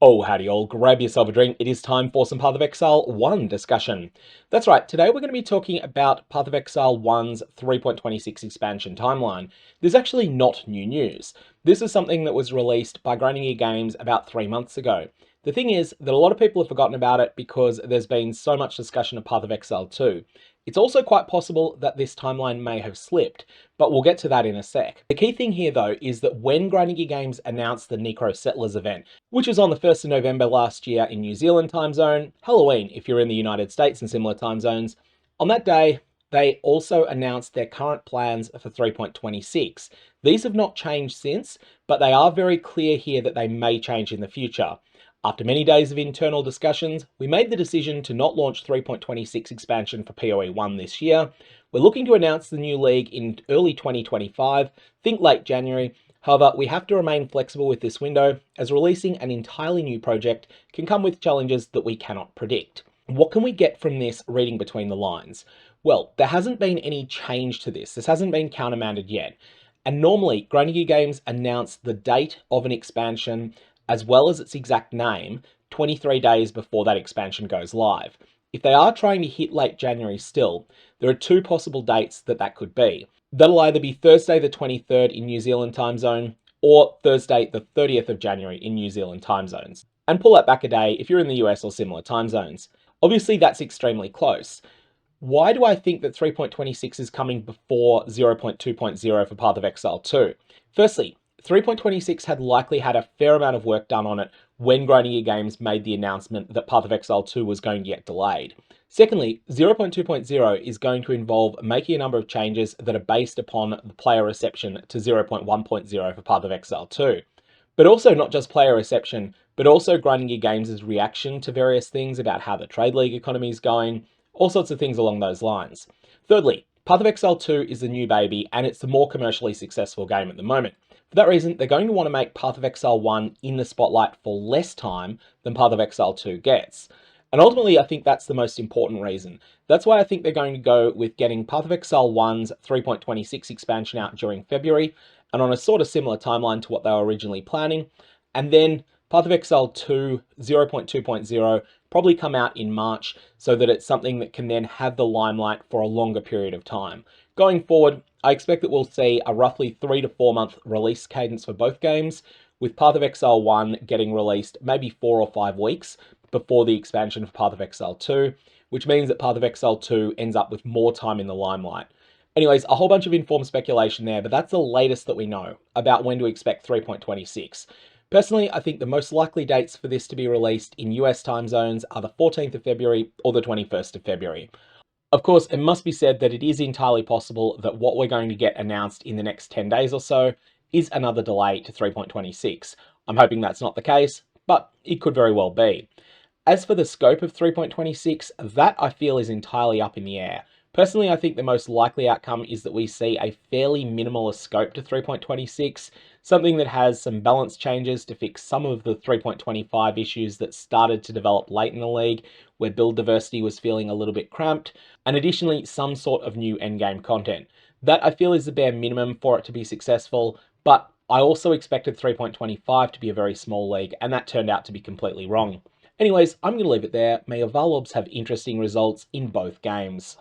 Oh, howdy all, grab yourself a drink. It is time for some Path of Exile 1 discussion. That's right, today we're going to be talking about Path of Exile 1's 3.26 expansion timeline. This is actually not new news. This is something that was released by Grinding Gear Games about 3 months ago. The thing is that a lot of people have forgotten about it because there's been so much discussion of Path of Exile 2. It's also quite possible that this timeline may have slipped, but we'll get to that in a sec. The key thing here though is that when Grinding Gear Games announced the Necro Settlers event, which was on the 1st of November last year in New Zealand time zone, Halloween if you're in the United States and similar time zones, on that day they also announced their current plans for 3.26. These have not changed since, but they are very clear here that they may change in the future. After many days of internal discussions, we made the decision to not launch 3.26 expansion for PoE 1 this year. We're looking to announce the new league in early 2025, think late January. However, we have to remain flexible with this window, as releasing an entirely new project can come with challenges that we cannot predict. What can we get from this reading between the lines? Well, there hasn't been any change to this. This hasn't been countermanded yet. And normally, Grinding Gear Games announce the date of an expansion as well as its exact name 23 days before that expansion goes live. If they are trying to hit late January still, there are two possible dates that could be. That'll either be Thursday the 23rd in New Zealand time zone or Thursday the 30th of January in New Zealand time zones. And pull that back a day if you're in the US or similar time zones. Obviously that's extremely close. Why do I think that 3.26 is coming before 0.2.0 for Path of Exile 2? Firstly, 3.26 had likely had a fair amount of work done on it when Grinding Gear Games made the announcement that Path of Exile 2 was going to get delayed. Secondly, 0.2.0 is going to involve making a number of changes that are based upon the player reception to 0.1.0 for Path of Exile 2. But also not just player reception, but also Grinding Gear Games' reaction to various things about how the Trade League economy is going, all sorts of things along those lines. Thirdly, Path of Exile 2 is the new baby and it's the more commercially successful game at the moment. For that reason, they're going to want to make Path of Exile 1 in the spotlight for less time than Path of Exile 2 gets. And ultimately, I think that's the most important reason. That's why I think they're going to go with getting Path of Exile 1's 3.26 expansion out during February, and on a sort of similar timeline to what they were originally planning. And then Path of Exile 2 0.2.0 probably come out in March so that it's something that can then have the limelight for a longer period of time. Going forward, I expect that we'll see a roughly 3 to 4 month release cadence for both games, with Path of Exile 1 getting released maybe 4 or 5 weeks before the expansion for Path of Exile 2, which means that Path of Exile 2 ends up with more time in the limelight. Anyways, a whole bunch of informed speculation there, but that's the latest that we know about when to expect 3.26. Personally, I think the most likely dates for this to be released in US time zones are the 14th of February or the 21st of February. Of course, it must be said that it is entirely possible that what we're going to get announced in the next 10 days or so is another delay to 3.26. I'm hoping that's not the case, but it could very well be. As for the scope of 3.26, that I feel is entirely up in the air. Personally, I think the most likely outcome is that we see a fairly minimalist scope to 3.26, something that has some balance changes to fix some of the 3.25 issues that started to develop late in the league, where build diversity was feeling a little bit cramped, and additionally some sort of new endgame content. That I feel is the bare minimum for it to be successful, but I also expected 3.25 to be a very small league, and that turned out to be completely wrong. Anyways, I'm going to leave it there. May your Varlobs have interesting results in both games.